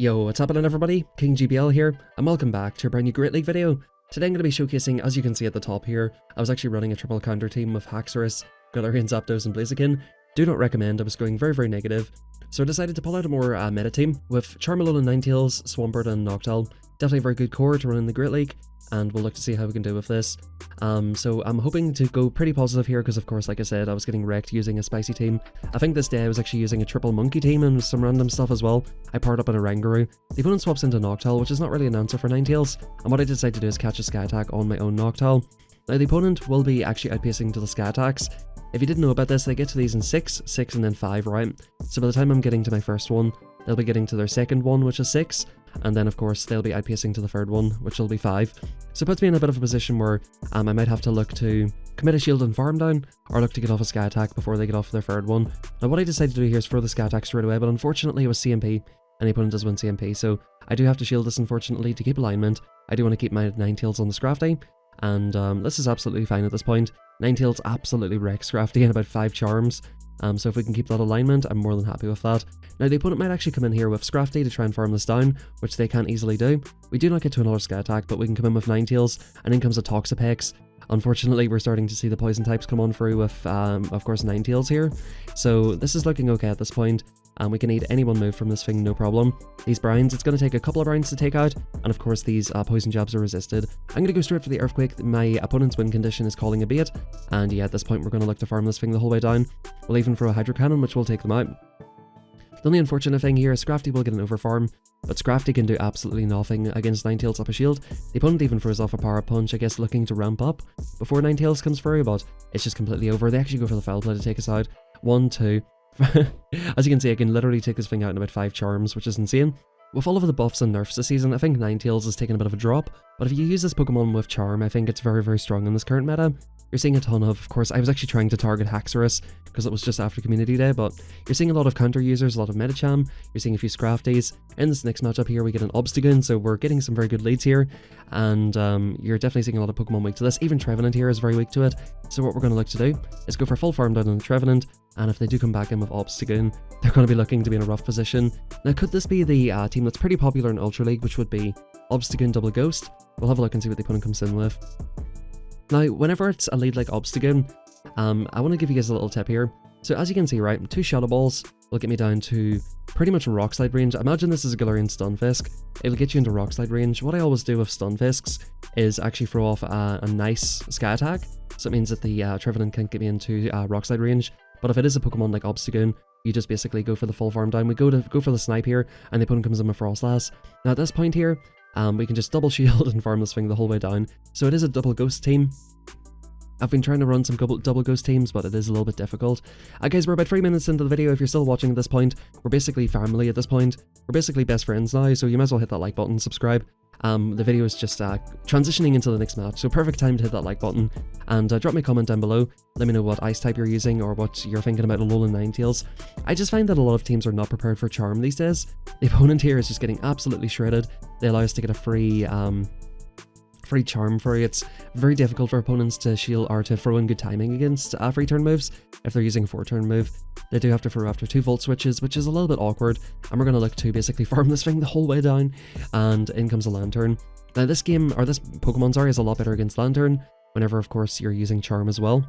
Yo, what's happening everybody? King GBL here, and welcome back to a brand new Great League video. Today I'm going to be showcasing, as you can see at the top here, I was actually running a triple counter team with Haxorus, Galarian, Zapdos and Blaziken. Do not recommend, I was going very negative. So I decided to pull out a more meta team with Charm, ALOLAN, Ninetales, Swampert and Noctowl. Definitely a very good core to run in the Great League, and we'll look to see how we can do with this. So I'm hoping to go pretty positive here because of course, like I said, I was getting wrecked using a spicy team. I think this day I was actually using a triple monkey team and some random stuff as well. I powered up on a Rangaroo. The opponent swaps into Noctowl, which is not really an answer for Ninetales, and what I decided to do is catch a Sky Attack on my own Noctowl. Now the opponent will be actually outpacing to the Sky Attacks. If you didn't know about this, they get to these in 6, 6 and then 5, right? So by the time I'm getting to my first one, they'll be getting to their second one, which is 6, and then of course they'll be outpacing to the third one, which will be 5. So it puts me in a bit of a position where I might have to look to commit a shield and farm down, or look to get off a Sky Attack before they get off their third one. Now what I decided to do here is throw the Sky Attack straight away, but unfortunately it was CMP, and the opponent does win CMP, so I do have to shield this unfortunately to keep alignment. I do want to keep my Ninetales on the Scrafty, and this is absolutely fine at this point. Ninetales absolutely wrecks Scrafty in about 5 charms, so if we can keep that alignment, I'm more than happy with that. Now the opponent might actually come in here with Scrafty to try and farm this down, which they can't easily do. We do not get to another Sky Attack, but we can come in with Ninetales, and in comes a Toxapex. Unfortunately, we're starting to see the poison types come on through with, of course, Ninetales here. So this is looking okay at this point. We can eat any one move from this thing, no problem. These brines, it's going to take a couple of brines to take out, and of course these poison jabs are resisted. I'm going to go straight for the Earthquake. My opponent's win condition is calling a bait, and yeah, at this point we're going to look to farm this thing the whole way down. We'll even throw a Hydro Cannon, which will take them out. The only unfortunate thing here is Scrafty will get an overfarm, but Scrafty can do absolutely nothing against Ninetales up a shield. The opponent even throws off a Power Punch, I guess looking to ramp up before Ninetales comes through, but it's just completely over. They actually go for the Foul Play to take us out. 1, 2... As you can see, I can literally take this thing out in about 5 charms, which is insane. With all of the buffs and nerfs this season, I think Ninetales has taken a bit of a drop, but if you use this Pokemon with Charm, I think it's very strong in this current meta. You're seeing a ton of course, I was actually trying to target Haxorus because it was just after Community Day, but you're seeing a lot of counter users, a lot of Medicham, you're seeing a few Scrafties. In this next matchup here, we get an Obstagoon, so we're getting some very good leads here, and you're definitely seeing a lot of Pokemon weak to this. Even Trevenant here is very weak to it, so what we're going to look to do is go for full farm down on the Trevenant, and if they do come back in with Obstagoon, they're going to be looking to be in a rough position. Now, could this be the team that's pretty popular in Ultra League, which would be Obstagoon double Ghost? We'll have a look and see what the opponent comes in with. Now, whenever it's a lead like Obstagoon, I want to give you guys a little tip here. So as you can see, right, 2 Shadow Balls will get me down to pretty much Rock Slide range. Imagine this is a Galarian Stunfisk. It'll get you into Rock Slide range. What I always do with Stunfisks is actually throw off a nice Sky Attack. So it means that the Trevenant can't get me into Rock Slide range. But if it is a Pokemon like Obstagoon, you just basically go for the full farm down. We go for the Snipe here, and the opponent comes in with Frostlass. Now at this point here, we can just double shield and farm this thing the whole way down. So it is a double ghost team. I've been trying to run some double ghost teams, but it is a little bit difficult. Guys, we're about 3 minutes into the video. If you're still watching at this point, we're basically family at this point. We're basically best friends now, so you might as well hit that like button, subscribe. The video is just transitioning into the next match, so perfect time to hit that like button. And drop me a comment down below. Let me know what ice type you're using, or what you're thinking about ALOLAN Ninetales. I just find that a lot of teams are not prepared for Charm these days. The opponent here is just getting absolutely shredded. They allow us to get a free charm free. It's very difficult for opponents to shield or to throw in good timing against free turn moves. If they're using a 4-turn move, they do have to throw after 2 volt switches, which is a little bit awkward, and we're going to look to basically farm this thing the whole way down, and in comes a Lantern. Now this game, or this Pokemon, sorry, is a lot better against Lantern, whenever of course you're using Charm as well.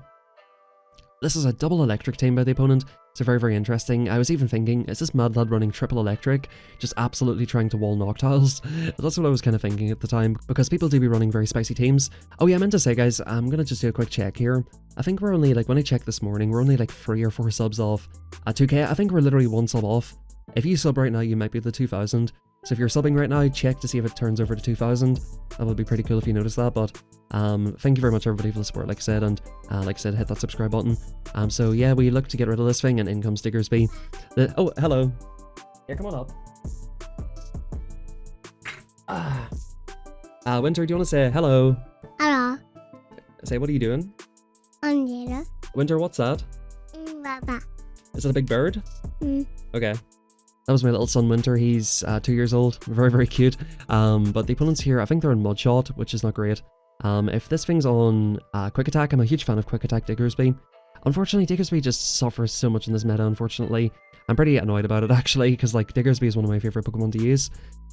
This is a double electric team by the opponent, so very interesting. I was even thinking, is this Mad Lad running triple electric, just absolutely trying to wall Noctiles? That's what I was kind of thinking at the time, because people do be running very spicy teams. Oh yeah, I meant to say guys, I'm gonna just do a quick check here. I think we're only, like, when I checked this morning, we're only like 3 or 4 subs off at 2k. I think we're literally 1 sub off. If you sub right now, you might be at the 2000. So if you're subbing right now, check to see if it turns over to 2000. That would be pretty cool if you notice that, but thank you very much everybody for the support, like I said, and like I said, hit that subscribe button. So yeah, we look to get rid of this thing, and in comes Diggersby. Oh, hello. Here, come on up. Winter, do you want to say hello? Hello. Say, what are you doing? Angela. Winter, what's that? Baba. Is it a big bird? Okay. That was my little son Winter. He's 2 years old, very cute. But the opponents here, I think they're in Mudshot, which is not great. If this thing's on Quick Attack, I'm a huge fan of Quick Attack Diggersby. Unfortunately, Diggersby just suffers so much in this meta, unfortunately. I'm pretty annoyed about it actually, because like Diggersby is one of my favorite Pokemon to use.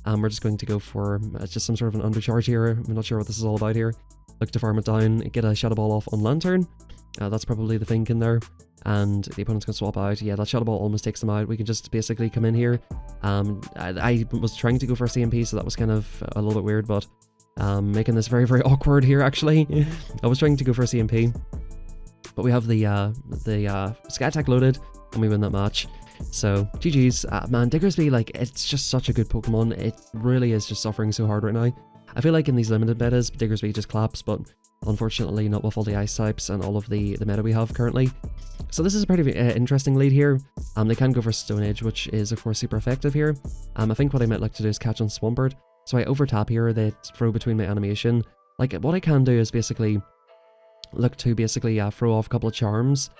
We're just going to go for just some sort of an undercharge here. I'm not sure what this is all about here. Look to farm it down, get a Shadow Ball off on Lantern. That's probably the thinking there. And the opponent's going to swap out. Yeah, that Shadow Ball almost takes them out. We can just basically come in here. I was trying to go for a CMP, so that was kind of a little bit weird, but making this very, very awkward here, actually. I was trying to go for a CMP, but we have the Sky Attack loaded, and we win that match. So, GG's. Man, Diggersby, like, it's just such a good Pokemon. It really is just suffering so hard right now. I feel like in these limited metas, Diggersby just claps, but unfortunately not with all the ice types and all of the meta we have currently. So this is a pretty interesting lead here. They can go for Stone Edge, which is of course super effective here. I think what I might like to do is catch on Swampert. So I overtap here, they throw between my animation. Like, what I can do is basically look to throw off a couple of charms,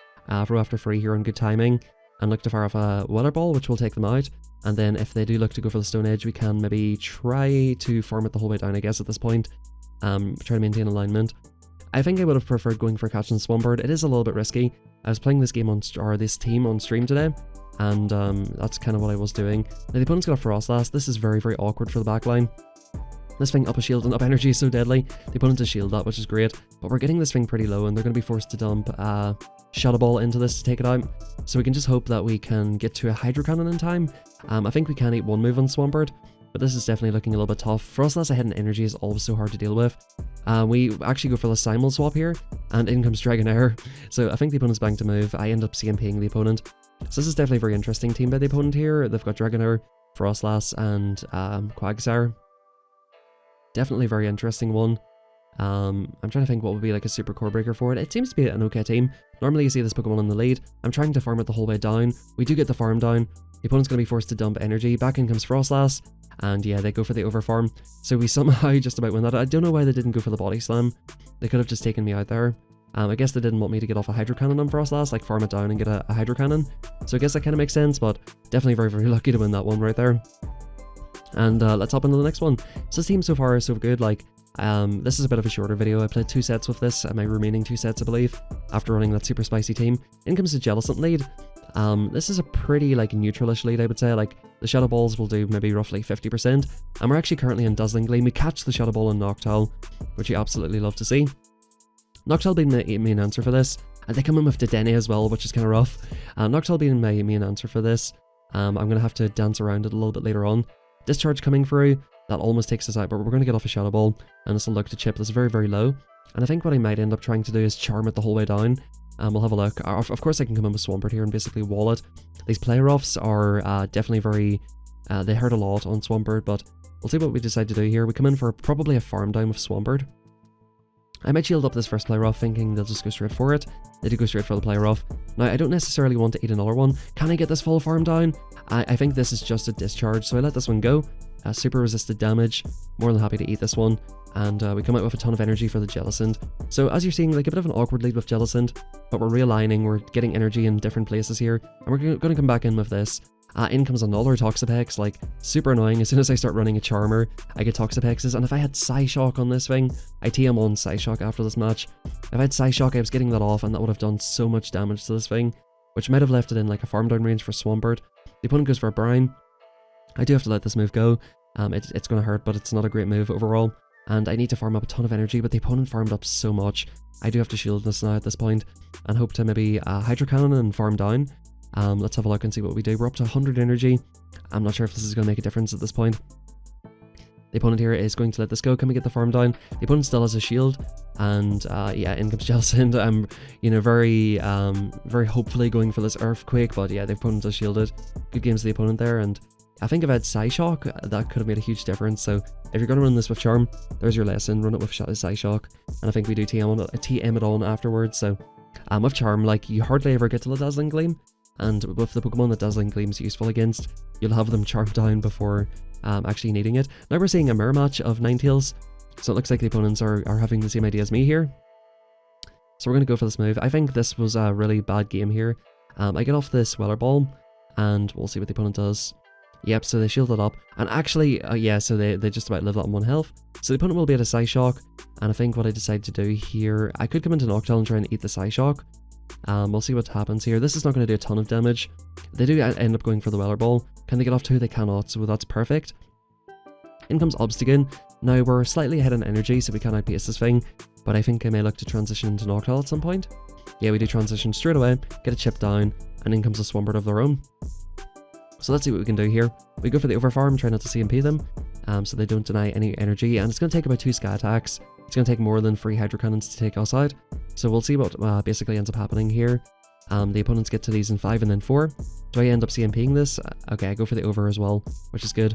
throw after free here on good timing, and look to fire off a Weather Ball, which will take them out. And then if they do look to go for the Stone Edge, we can maybe try to farm it the whole way down, I guess, at this point. Try to maintain alignment. I think I would have preferred going for catching Swampert. It is a little bit risky. I was playing this game this team on stream today, and that's kind of what I was doing. Now the opponent's got a Frostlass. This is very, very awkward for the backline. This thing up a shield and up energy is so deadly. The opponent has shield up, which is great, but we're getting this thing pretty low, and they're going to be forced to dump Shadow Ball into this to take it out. So we can just hope that we can get to a Hydro Cannon in time. I think we can eat one move on Swampert, but this is definitely looking a little bit tough. Frostlass ahead in energy is always so hard to deal with. We actually go for the Simul swap here, and in comes Dragonair. So I think the opponent's banked to move. I end up CMPing the opponent. So this is definitely a very interesting team by the opponent here. They've got Dragonair, Frostlass, and Quagsire. Definitely a very interesting one. I'm trying to think what would be like a super core breaker for it. It seems to be an okay team. Normally you see this Pokemon in the lead. I'm trying to farm it the whole way down. We do get the farm down. The opponent's going to be forced to dump energy. Back in comes Frostlass. And yeah, they go for the overfarm. So we somehow just about win that. I don't know why they didn't go for the body slam. They could have just taken me out there. I guess they didn't want me to get off a Hydro Cannon on Frostlass, like farm it down and get a Hydro Cannon. So I guess that kind of makes sense, but definitely very, very lucky to win that one right there. And let's hop into the next one. So this team so far is so good. Like, this is a bit of a shorter video. I played 2 sets with this, my remaining 2 sets, I believe, after running that super spicy team. In comes the Jellicent lead. This is a pretty like neutralish lead, I would say. Like, the Shadow Balls will do maybe roughly 50%, and we're actually currently in Dazzling Gleam. We catch the Shadow Ball in Noctowl, which you absolutely love to see. Noctowl being the main answer for this, and they come in with Dedenne as well, which is kind of rough. Noctowl being my main answer for this, I'm going to have to dance around it a little bit later on. Discharge coming through, that almost takes us out, but we're going to get off a Shadow Ball, and this will look to chip this very, very low. And I think what I might end up trying to do is charm it the whole way down. We'll have a look. Of course I can come in with Swampert here and basically wall it. These play roughs are definitely very... they hurt a lot on Swampert, but we'll see what we decide to do here. We come in for probably a farm down with Swampert. I might shield up this first play rough, thinking they'll just go straight for it. They do go straight for the play rough. Now, I don't necessarily want to eat another one. Can I get this full farm down? I think this is just a discharge, so I let this one go. Super resisted damage. More than happy to eat this one. And we come out with a ton of energy for the Jellicent. So as you're seeing, like a bit of an awkward lead with Jellicent, but we're realigning, we're getting energy in different places here, and we're going to come back in with this. In comes another Toxapex, like super annoying. As soon as I start running a Charmer, I get Toxapexes, and if I had Psyshock on this thing, I TM on Psyshock after this match. If I had Psyshock, I was getting that off, and that would have done so much damage to this thing, which might have left it in like a farm down range for Swampert. The opponent goes for a Brine. I do have to let this move go. It's going to hurt, but it's not a great move overall. And I need to farm up a ton of energy, but the opponent farmed up so much. I do have to shield this now at this point, and hope to maybe Hydro Cannon and farm down. Let's have a look and see what we do. We're up to 100 energy. I'm not sure if this is going to make a difference at this point. The opponent here is going to let this go. Can we get the farm down? The opponent still has a shield, and yeah, in comes Jellicent. I'm, very hopefully going for this Earthquake, but yeah, the opponent has shielded. Good games to the opponent there, and I think if I had Psyshock, that could have made a huge difference. So if you're going to run this with Charm, there's your lesson. Run it with Psyshock, and I think we do TM it on afterwards. So with Charm, like, you hardly ever get to the Dazzling Gleam, and with the Pokemon that Dazzling Gleam's useful against, you'll have them charmed down before actually needing it. Now we're seeing a mirror match of Ninetales, so it looks like the opponents are having the same idea as me here. So we're going to go for this move. I think this was a really bad game here. I get off this Weather Ball, and we'll see what the opponent does. Yep, so they shielded up, and actually, yeah, so they just about live that on 1 health. So the opponent will be at a Psyshock, and I think what I decide to do here, I could come into Noctowl and try and eat the Psyshock, We'll see what happens here. This is not going to do a ton of damage. They do end up going for the Weller Ball. Can they get off 2? They cannot, so that's perfect. In comes Obstagoon. Now we're slightly ahead on energy, so we can outpace this thing, but I think I may look to transition into Noctowl at some point. Yeah, we do transition straight away, get a chip down, and in comes a Swampert of their own. So let's see what we can do here. We go for the overfarm, try not to CMP them, so they don't deny any energy, and it's going to take about 2 Sky Attacks. It's going to take more than 3 Hydro Cannons to take us out, so we'll see what basically ends up happening here. The opponents get to these in 5 and then 4. Do I end up CMPing this? Okay, I go for the over as well, which is good.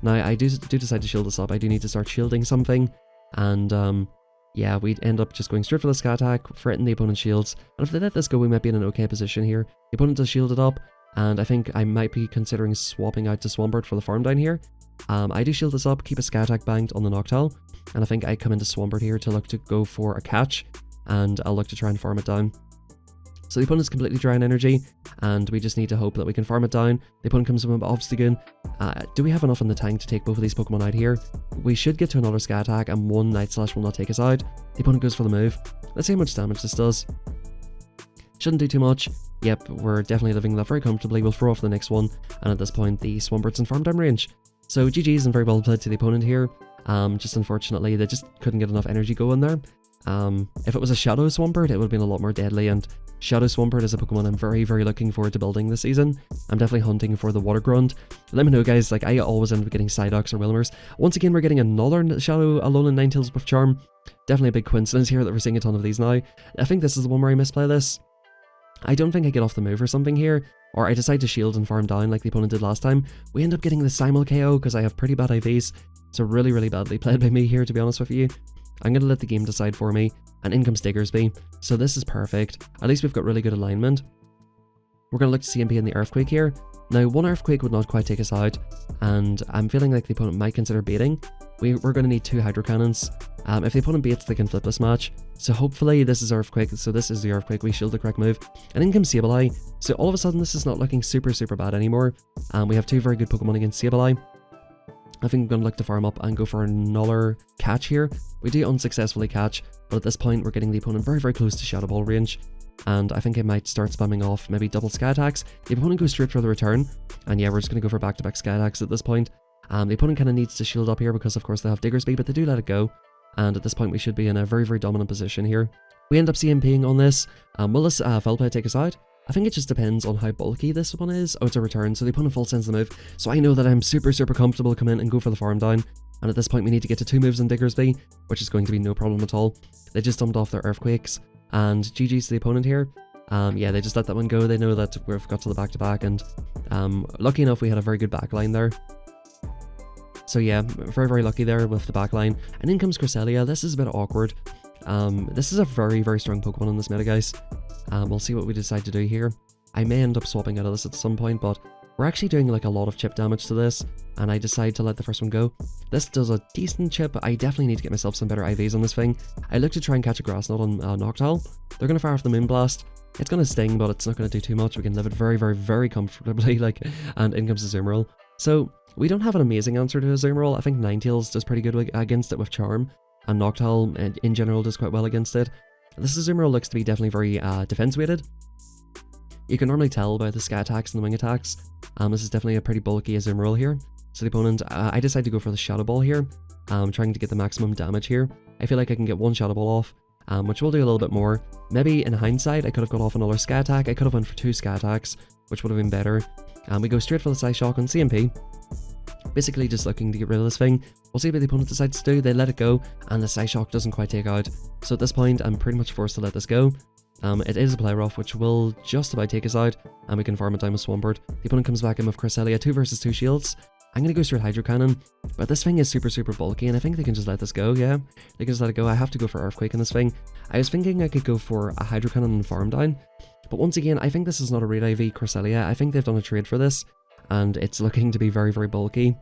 Now, I do decide to shield this up. I do need to start shielding something, and yeah, we end up just going straight for the Sky Attack, threaten the opponent's shields, and if they let this go, we might be in an okay position here. The opponent does shield it up, and I think I might be considering swapping out to Swampert for the farm down here. I do shield this up, keep a Sky Attack banked on the Noctowl, and I think I come into Swampert here to look to go for a catch, and I'll look to try and farm it down. So the opponent's completely dry on energy, and we just need to hope that we can farm it down. The opponent comes with Obstagoon. Do we have enough in the tank to take both of these Pokemon out here? We should get to another Sky Attack, and 1 Night Slash will not take us out. The opponent goes for the move. Let's see how much damage this does. Shouldn't do too much. Yep, we're definitely living that very comfortably. We'll throw off the next one, and at this point, the Swampert's in farm down range. So GG's and very well played to the opponent here. Just unfortunately, they just couldn't get enough energy going there. If it was a Shadow Swampert, it would have been a lot more deadly, and Shadow Swampert is a Pokemon I'm very, very looking forward to building this season. I'm definitely hunting for the Water Grunt. Let me know, guys, like, I always end up getting Psyducks or Wilmers. Once again, we're getting another Shadow ALOLAN Ninetales with Charm. Definitely a big coincidence here that we're seeing a ton of these now. I think this is the one where I misplay this. I don't think I get off the move or something here, or I decide to shield and farm down like the opponent did last time. We end up getting the Simul KO because I have pretty bad IVs, so really, really badly played by me here, to be honest with you. I'm going to let the game decide for me, and in comes Diggersby, so this is perfect. At least we've got really good alignment. We're going to look to CMP in the Earthquake here. Now, 1 Earthquake would not quite take us out, and I'm feeling like the opponent might consider baiting. We're going to need 2 Hydro Cannons. If the opponent baits, they can flip this match. So hopefully this is Earthquake, so this is the Earthquake, we shield the correct move. And in comes Sableye, so all of a sudden this is not looking super, super bad anymore. We have 2 very good Pokemon against Sableye. I think I'm going to look to farm up and go for another catch here. We do unsuccessfully catch, but at this point we're getting the opponent very, very close to Shadow Ball range. And I think I might start spamming off maybe double Sky Attacks. The opponent goes straight for the return, and yeah, we're just going to go for back-to-back Sky Attacks at this point. The opponent kind of needs to shield up here because of course they have Diggersby, but they do let it go. And at this point we should be in a very, very dominant position here. We end up CMPing on this. Will this Foul Play take us out? I think it just depends on how bulky this one is. Oh, it's a return, so the opponent full sends the move. So I know that I'm super, super comfortable to come in and go for the farm down. And at this point we need to get to 2 moves on Diggersby, which is going to be no problem at all. They just dumped off their Earthquakes, and GG's to the opponent here. Yeah, they just let that one go. They know that we've got to the back-to-back, and lucky enough we had a very good backline there. So yeah, very, very lucky there with the backline. And in comes Cresselia. This is a bit awkward. This is a very, very strong Pokemon in this meta, guys. We'll see what we decide to do here. I may end up swapping out of this at some point, but we're actually doing like a lot of chip damage to this, and I decide to let the first one go. This does a decent chip. I definitely need to get myself some better IVs on this thing. I look to try and catch a Grass Knot on Noctowl. They're going to fire off the Moonblast. It's going to sting, but it's not going to do too much. We can live it very, very, very comfortably, like, and in comes the Azumarill. So we don't have an amazing answer to Azumarill. I think Ninetales does pretty good against it with Charm, and Noctowl in general does quite well against it. This Azumarill looks to be definitely very defense weighted. You can normally tell by the Sky Attacks and the Wing Attacks. This is definitely a pretty bulky Azumarill here. So the opponent, I decide to go for the Shadow Ball here, trying to get the maximum damage here. I feel like I can get 1 Shadow Ball off, which will do a little bit more. Maybe in hindsight I could have got off another Sky Attack. I could have went for 2 Sky Attacks, which would have been better. We go straight for the Psyshock on CMP. Basically just looking to get rid of this thing. We'll see what the opponent decides to do. They let it go, and the Psyshock doesn't quite take out. So at this point I'm pretty much forced to let this go. It is a play rough, which will just about take us out, and we can farm it down with Swampert. The opponent comes back in with Cresselia, 2 versus 2 shields. I'm going to go straight Hydro Cannon, but this thing is super, super bulky, and I think they can just let this go, yeah. They can just let it go. I have to go for Earthquake on this thing. I was thinking I could go for a Hydro Cannon and farm down, but once again, I think this is not a Raid IV Cresselia. I think they've done a trade for this, and it's looking to be very, very bulky.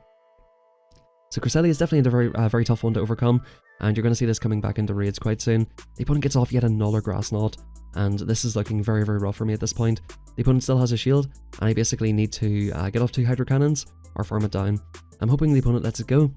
So Cresselia is definitely a very tough one to overcome, and you're going to see this coming back into raids quite soon. The opponent gets off yet another Grass Knot, and this is looking very, very rough for me at this point. The opponent still has a shield, and I basically need to get off 2 Hydro Cannons or farm it down. I'm hoping the opponent lets it go.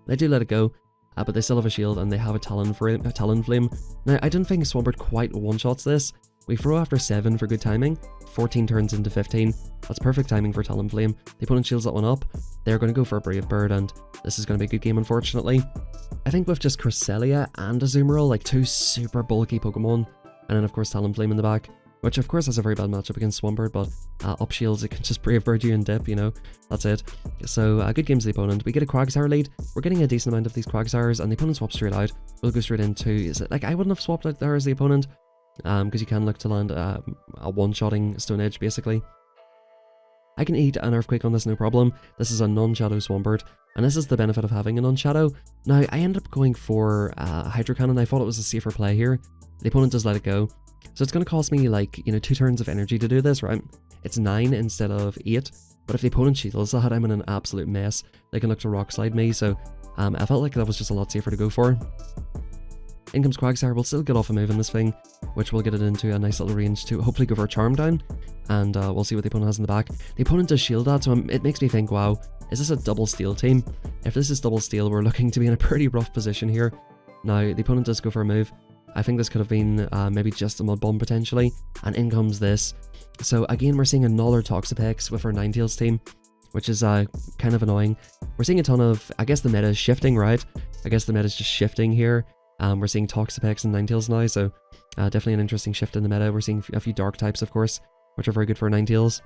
They do let it go, but they still have a shield, and they have a Talonflame. Now, I don't think Swampert quite one-shots this, We throw after 7 for good timing, 14 turns into 15. That's perfect timing for Talonflame. The opponent shields that one up. They're going to go for a Brave Bird, and this is going to be a good game, unfortunately. I think with just Cresselia and Azumarill, like 2 super bulky Pokemon, and then of course Talonflame in the back, which of course has a very bad matchup against Swampert, but up shields, it can just Brave Bird you and dip, you know, that's it. So good games to the opponent. We get a Quagsire lead. We're getting a decent amount of these Quagsires, and the opponent swaps straight out. We'll go straight into, is it like, I wouldn't have swapped out there as the opponent, because you can look to land a one-shotting Stone Edge, basically. I can eat an Earthquake on this, no problem. This is a non-Shadow Swampert, and this is the benefit of having a non-Shadow. Now, I ended up going for Hydro Cannon. I thought it was a safer play here. The opponent does let it go. So it's going to cost me, like, you know, 2 turns of energy to do this, right? It's 9 instead of 8, but if the opponent shields that, I'm in an absolute mess. They can look to Rock Slide me, so I felt like that was just a lot safer to go for. In comes Quagsire. We'll still get off a move in this thing, which will get it into a nice little range to hopefully go for a Charm down, and we'll see what the opponent has in the back. The opponent does shield that, so it makes me think, wow, is this a double steal team? If this is double steal, we're looking to be in a pretty rough position here. Now, the opponent does go for a move. I think this could have been maybe just a Mud Bomb potentially, and in comes this. So again, we're seeing another Toxapex with our Ninetales team, which is kind of annoying. We're seeing a ton of, I guess the meta is shifting, right? I guess the meta is just shifting here. We're seeing Toxapex and Ninetales now, so definitely an interesting shift in the meta. We're seeing a few Dark types, of course, which are very good for Ninetales.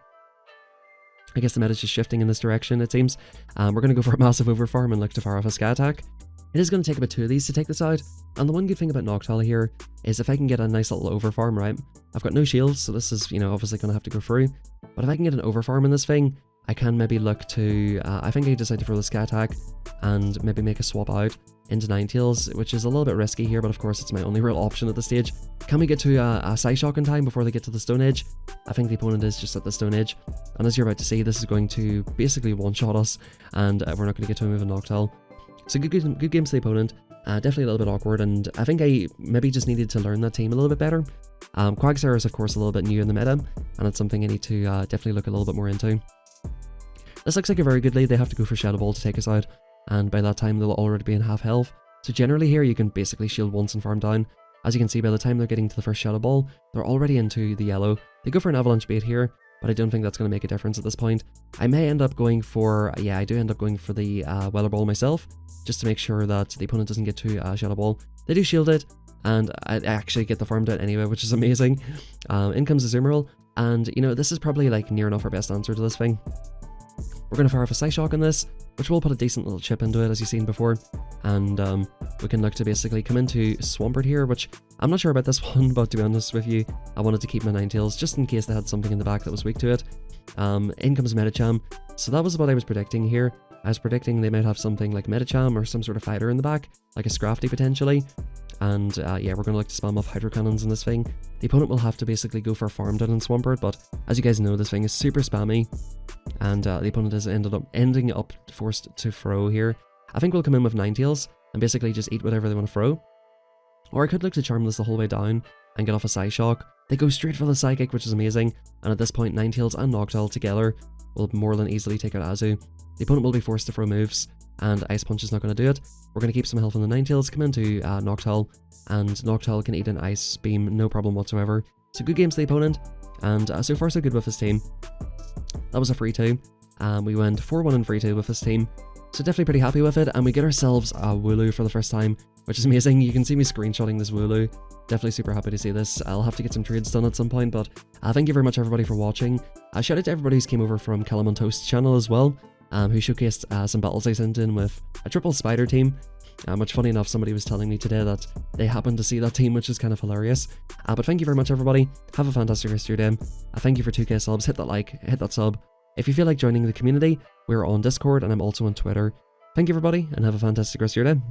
I guess the meta is just shifting in this direction, it seems. We're going to go for a massive overfarm and look to fire off a Sky Attack. It is going to take about 2 of these to take this out, and the one good thing about Noctowl here is if I can get a nice little overfarm, right? I've got no shields, so this is, you know, obviously going to have to go through, but if I can get an overfarm in this thing, I can maybe look to, I think I decide to throw the Sky Attack and maybe make a swap out into Ninetales, which is a little bit risky here, but of course it's my only real option at this stage. Can we get to a Psyshock in time before they get to the Stone Edge? I think the opponent is just at the Stone Edge, and as you're about to see, this is going to basically one-shot us, and we're not going to get to a move in Noctowl. So good games to the opponent, definitely a little bit awkward, and I think I maybe just needed to learn that team a little bit better. Quagsire is of course a little bit new in the meta, and it's something I need to definitely look a little bit more into. This looks like a very good lead. They have to go for Shadow Ball to take us out, and by that time they'll already be in half health. So generally here you can basically shield once and farm down. As you can see, by the time they're getting to the first Shadow Ball, they're already into the yellow. They go for an Avalanche Bait here, but I don't think that's going to make a difference at this point. I may end up going for, yeah, I do end up going for the Weather Ball myself, just to make sure that the opponent doesn't get to Shadow Ball. They do shield it, and I actually get the farm down anyway, which is amazing. In comes Azumarill, and you know, this is probably like near enough our best answer to this thing. We're going to fire off a Psyshock on this, which will put a decent little chip into it, as you've seen before, and we can look to basically come into Swampert here, which I'm not sure about this one, but to be honest with you, I wanted to keep my Ninetales just in case they had something in the back that was weak to it. In comes Medicham, so that was what I was predicting here. I was predicting they might have something like Medicham or some sort of fighter in the back, like a Scrafty potentially. And yeah, we're going to look to spam off Hydro Cannons in this thing. The opponent will have to basically go for a farm down in Swampert, but as you guys know, this thing is super spammy, and the opponent has ending up forced to throw here. I think we'll come in with Ninetales and basically just eat whatever they want to throw. Or I could look to charm this the whole way down and get off a Psyshock. They go straight for the Psychic, which is amazing, and at this point Ninetales and Noctowl together will more than easily take out Azu. The opponent will be forced to throw moves, and Ice Punch is not going to do it. We're going to keep some health on the Ninetales, come into Noctowl, and Noctowl can eat an Ice Beam, no problem whatsoever. So good games to the opponent, and so far so good with his team. That was a free 2. We went 4-1 in free 2 with this team, so definitely pretty happy with it, and we get ourselves a Wooloo for the first time, which is amazing. You can see me screenshotting this Wooloo. Definitely super happy to see this. I'll have to get some trades done at some point, but thank you very much everybody for watching. Shout out to everybody who came over from Calamon Toast's channel as well, who showcased some battles I sent in with a triple spider team, which funny enough somebody was telling me today that they happened to see that team, which is kind of hilarious. But thank you very much everybody, have a fantastic rest of your day. Thank you for 2k subs, hit that like, hit that sub. If you feel like joining the community, we're on Discord and I'm also on Twitter. Thank you everybody, and have a fantastic rest of your day.